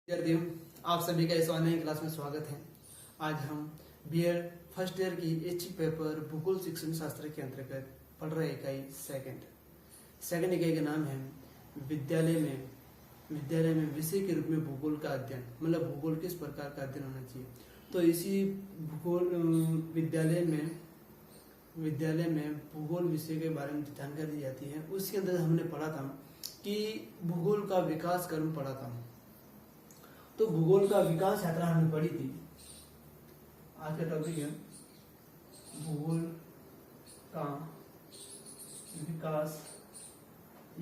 विद्यार्थियों, आप सभी का इस ऑनलाइन क्लास में स्वागत है। आज हम बीएड फर्स्ट ईयर की ऐच्छिक पेपर भूगोल शिक्षण शास्त्र के अंतर्गत पढ़ रहे इकाई सेकंड इकाई का नाम है विद्यालय में विषय के रूप में भूगोल का अध्ययन, मतलब भूगोल किस प्रकार का अध्ययन होना चाहिए। तो इसी भूगोल विद्यालय में भूगोल विषय के बारे में जानकारी दी जाती है। उसके अंदर हमने पढ़ा था कि भूगोल का विकास क्रम पढ़ा था। तो भूगोल का विकास यात्रा हमने पढ़ी थी। आज का टॉपिक है भूगोल का विकास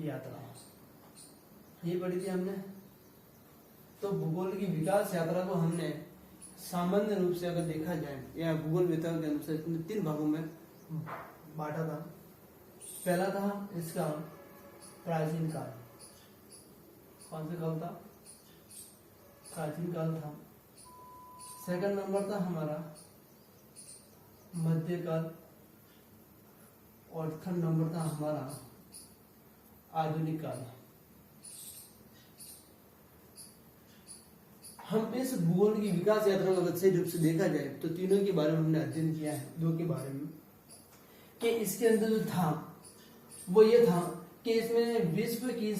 यात्रा, ये पढ़ी थी हमने। तो भूगोल की विकास यात्रा को हमने सामान्य रूप से अगर देखा जाए या भूगोल वितरण के अनुसार इसमें 3 भागों में बांटा था। पहला था इसका प्राचीन काल। कौन सा काल था? प्राचीन काल था। सेकंड नंबर था हमारा मध्यकाल और थर्ड नंबर था हमारा आधुनिक काल। हम इस भूगोल की विकास यात्रा को अगर सही रूप से देखा जाए तो तीनों के बारे में हमने अध्ययन किया है। 2 के बारे में कि इसके अंदर जो था वो ये था कि इसमें विश्व की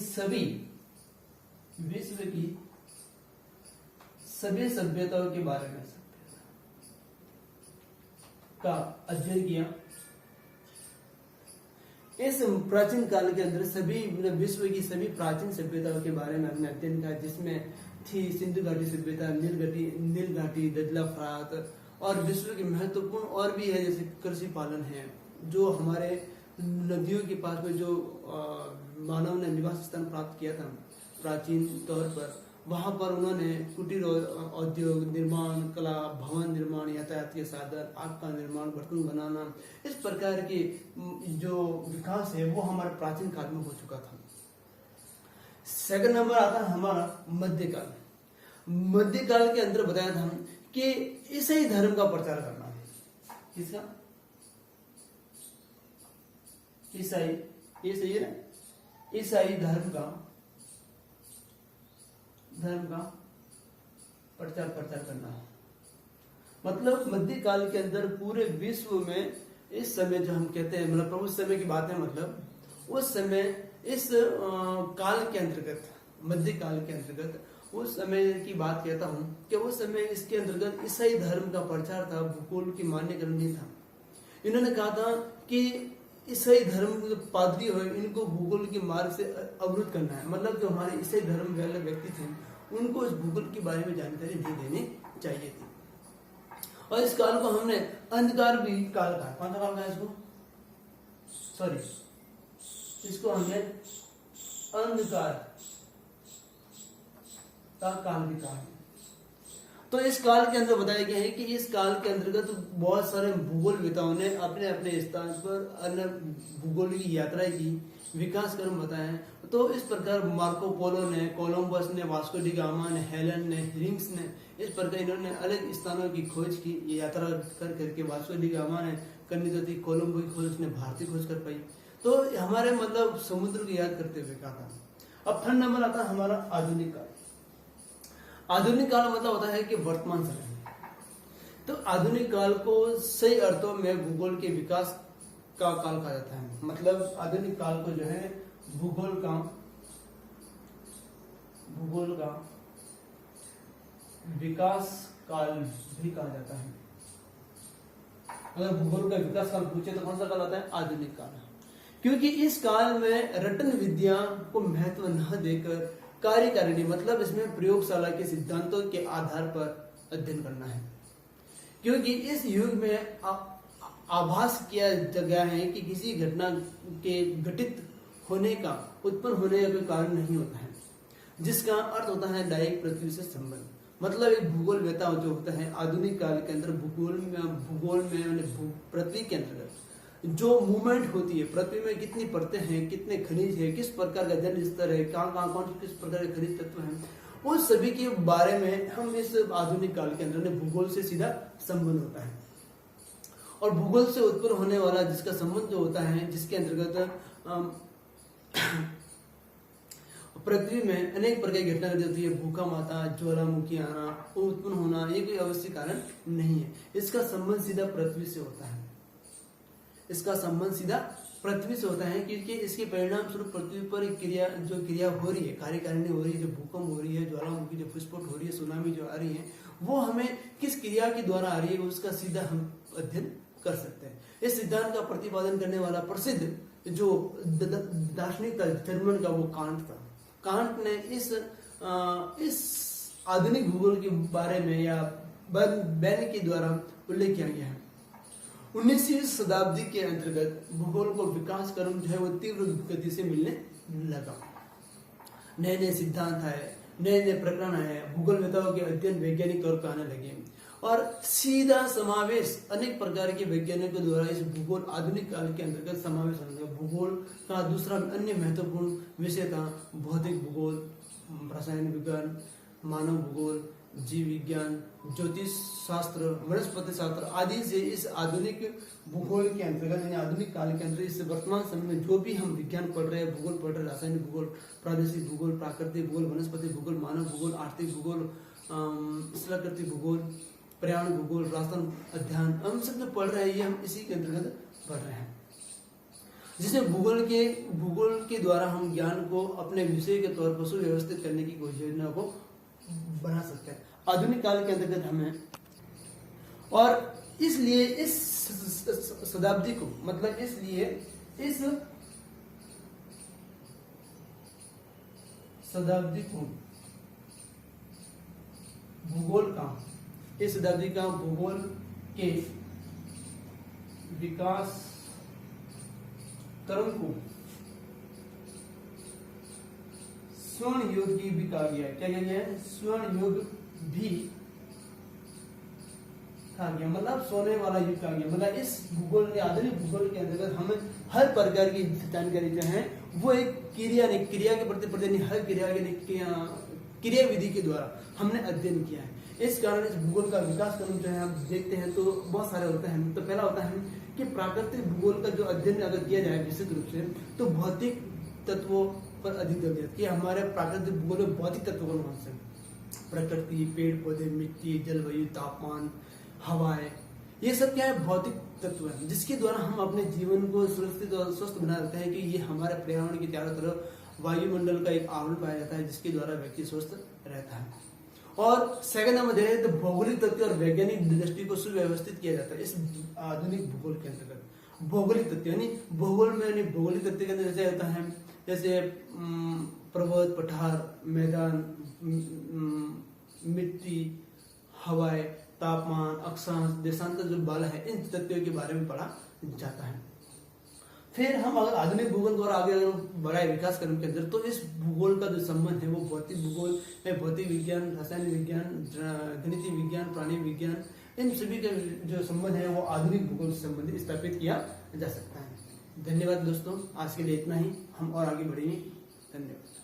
सभी सभ्यताओं के बारे में का अध्ययन किया। इस प्राचीन काल के अंदर सभी विश्व की सभी प्राचीन सभ्यताओं के बारे में हमने अध्ययन किया, जिसमें थी सिंधु घाटी सभ्यता, नील घाटी, दजला फरात, और विश्व की महत्वपूर्ण और भी है जैसे कृषि पालन है, जो हमारे नदियों के पास में जो मानव ने निवास स्थान प्राप्त किया था प्राचीन तौर पर, वहां पर उन्होंने कुटीर उद्योग निर्माण, कला, भवन निर्माण, यातायात के साधन, आग का निर्माण, बर्तन बनाना, इस प्रकार की जो विकास है वो हमारे प्राचीन काल में हो चुका था। सेकंड नंबर आता है हमारा मध्यकाल। मध्यकाल के अंदर बताया था कि ईसाई धर्म का प्रचार करना है। किसका? ईसाई धर्म का प्रचार करना है। मतलब मध्यकाल के अंदर पूरे विश्व में इस समय जो हम कहते हैं, मतलब उस समय की बात है, मतलब उस समय इस काल के अंतर्गत, मध्यकाल के अंतर्गत उस समय की बात कहता हूं कि उस समय इसके अंतर्गत ईसाई धर्म का प्रचार था, भूगोल की मान्यकरण नहीं था। इन्होंने कहा था कि ईसाई धर्म के पादरी हो, इनको भूगोल के मार्ग से अवरुद्ध करना है। मतलब जो हमारे ईसाई धर्म वाले व्यक्ति थे उनको इस भूगोल के बारे में जानकारी नहीं देनी चाहिए थी। और इस काल को हमने अंधकार भी काल कहा। कौन सा काल कहा इसको? इसको हमने अंधकार का काल भी कहा। तो इस काल के अंदर बताया गया है कि इस काल के अंतर्गत बहुत सारे भूगोलविदों ने अपने अपने स्थान पर अन्य भूगोल की यात्रा की, विकास क्रम बताया है। तो इस प्रकार मार्को पोलो ने, कोलंबस ने, वास्को डी गामा ने, हेलन ने, रिंग्स ने, इस प्रकार इन्होंने अलग स्थानों की खोज की। ये यात्रा करके वास्को डी गामा ने करनी तो थी, कोलंबो की खोज ने भारतीय खोज कर पाई। तो हमारे मतलब समुद्र की याद करते हुए कहा था। अब थर्ड नंबर आता है हमारा आधुनिक काल। आधुनिक काल मतलब होता है कि वर्तमान समय। तो आधुनिक काल को सही अर्थों में भूगोल के विकास का काल कहा जाता है। मतलब आधुनिक काल को जो है भूगोल का विकास काल भी कहा जाता है। अगर भूगोल का विकास काल पूछे तो कौन सा काल आता है? आधुनिक काल। क्योंकि इस काल में रटन विद्या को महत्व न देकर कार्यकारिणी, मतलब इसमें प्रयोगशाला के सिद्धांतों के आधार पर अध्ययन करना है। क्योंकि इस युग में आभास किया गया है कि किसी घटना के घटित होने का, उत्पन्न होने का कोई कारण नहीं होता है, जिसका अर्थ होता है डायरेक्ट पृथ्वी से संबंध। मतलब एक भूगोल वेता जो होता है आधुनिक काल के अंदर भूगोल में पृथ्वी के अंतर्गत जो मूवमेंट होती है, पृथ्वी में कितनी परतें हैं, कितने खनिज है, किस प्रकार का जल स्तर है, कहाँ कौन किस प्रकार के खनिज तत्व हैं, उस सभी के बारे में हम इस आधुनिक काल के अंदर भूगोल से सीधा संबंध होता है। और भूगोल से उत्पन्न होने वाला जिसका संबंध जो होता है, जिसके अंतर्गत पृथ्वी में अनेक प्रकार की घटना घटित होती है। भूकंप आता, ज्वालामुखी आना, उत्पन्न होना, ये कोई अवश्य कारण नहीं है। इसका संबंध सीधा पृथ्वी से होता है। इसका संबंध सीधा पृथ्वी से होता है, क्योंकि इसके परिणाम स्वरूप पृथ्वी पर जो क्रिया हो रही है, कार्यकारिणी हो रही है, जो भूकंप हो रही है, ज्वालामुखी जो विस्फोट हो रही है, सुनामी जो आ रही है, वो हमें किस क्रिया के द्वारा आ रही है उसका सीधा हम अध्ययन कर सकते हैं। इस सिद्धांत का प्रतिपादन करने वाला प्रसिद्ध जो दार्शनिक था जर्मन का, वो कांट था। कांट ने इस आधुनिक भूगोल के बारे में या बैन के द्वारा उल्लेख किया गया है। 19वीं शताब्दी के अंतर्गत भूगोल को विकास क्रम जो है वो तीव्र गति से मिलने लगा। नए नए सिद्धांत आए, नए नए प्रकरण आए, भूगोलवेताओं के अध्ययन वैज्ञानिक तौर पर आने लगे और सीधा समावेश अनेक प्रकार के वैज्ञानिकों द्वारा इस भूगोल आधुनिक काल के अंतर्गत समावेश होने लगा। भूगोल का दूसरा अन्य महत्वपूर्ण विषय था भौतिक भूगोल, रसायन विज्ञान, मानव भूगोल, जीव विज्ञान, ज्योतिष शास्त्र, वनस्पति शास्त्र आदि से इस आधुनिक भूगोल के अंतर्गत यानी आधुनिक काल के अंतर्गत इस वर्तमान समय में जो भी हम विज्ञान पढ़ रहे हैं, भूगोल पढ़ रहे हैं, रासायनिक भूगोल, प्रादेशिक भूगोल, प्राकृतिक भूगोल, वनस्पति भूगोल, मानव भूगोल, आर्थिक भूगोल, स्थलाकृतिक भूगोल, पर्यावरण भूगोल, राष्ट्र अध्ययन, हम सब जो पढ़ रहे हैं ये हम इसी के अंतर्गत पढ़ रहे हैं, जिसमें भूगोल के द्वारा हम ज्ञान को अपने विषय के तौर पर सुव्यवस्थित करने की कोशिश योजना को बना सकते हैं आधुनिक काल के अंतर्गत हमें। और इसलिए इस शताब्दी को मतलब इसलिए इस शताब्दी को भूगोल का इस शताब्दी का भूगोल के विकास क्रम को स्वर्ण युग भी कहा गया है। क्या कहा गया है? स्वर्ण युग भी कहा गया, मतलब सोने वाला युग कहा गया। मतलब इस भूगोल आधुनिक भूगोल के अंतर्गत हमें हर प्रकार की जानकारी जो है वो एक क्रिया के प्रति हर क्रिया विधि के द्वारा हमने अध्ययन किया है। इस कारण इस भूगोल का विकास क्रम जो है हम देखते हैं तो बहुत सारे होते हैं। तो पहला होता है कि प्राकृतिक भूगोल का जो अध्ययन अगर किया जाए विशेष रूप से तो भौतिक तत्वों पर अधिक ध्यान दिया कि हमारे प्राकृतिक भूगोल में भौतिक तत्वों कौन कौन से, प्रकृति, पेड़ पौधे, मिट्टी, जलवायु, तापमान, हवाएं, ये सब क्या है? भौतिक तत्व है, जिसके द्वारा हम अपने जीवन को सुरक्षित और स्वस्थ बना रखते हैं। कि ये हमारे पर्यावरण के चारों तरफ वायुमंडल का एक आवरण पाया जाता है जिसके द्वारा व्यक्ति स्वस्थ रहता है। और सेकंड नंबर देखें तो भौगोलिक तथ्य और वैज्ञानिक दृष्टि को सुव्यवस्थित किया जाता है इस आधुनिक भूगोल के अंतर्गत। भौगोलिक तथ्य यानी भूगोल में यानी भौगोलिक तथ्य के अंदर जैसे होता है जैसे पर्वत, पठार, मैदान, मिट्टी, हवाएं, तापमान, अक्षांश, देशांतर जो बल है, इन तथ्यों के बारे में पढ़ा जाता है। फिर हम अगर आधुनिक भूगोल द्वारा आगे अगर बढ़ाए विकास क्रम के अंदर तो इस भूगोल का जो संबंध है वो भौतिक भूगोल है, भौतिक विज्ञान, रासायनिक विज्ञान, गणितीय विज्ञान, प्राणी विज्ञान, इन सभी का जो संबंध है वो आधुनिक भूगोल से संबंधित स्थापित किया जा सकता है। धन्यवाद दोस्तों, आज के लिए इतना ही। हम और आगे बढ़ेंगे। धन्यवाद।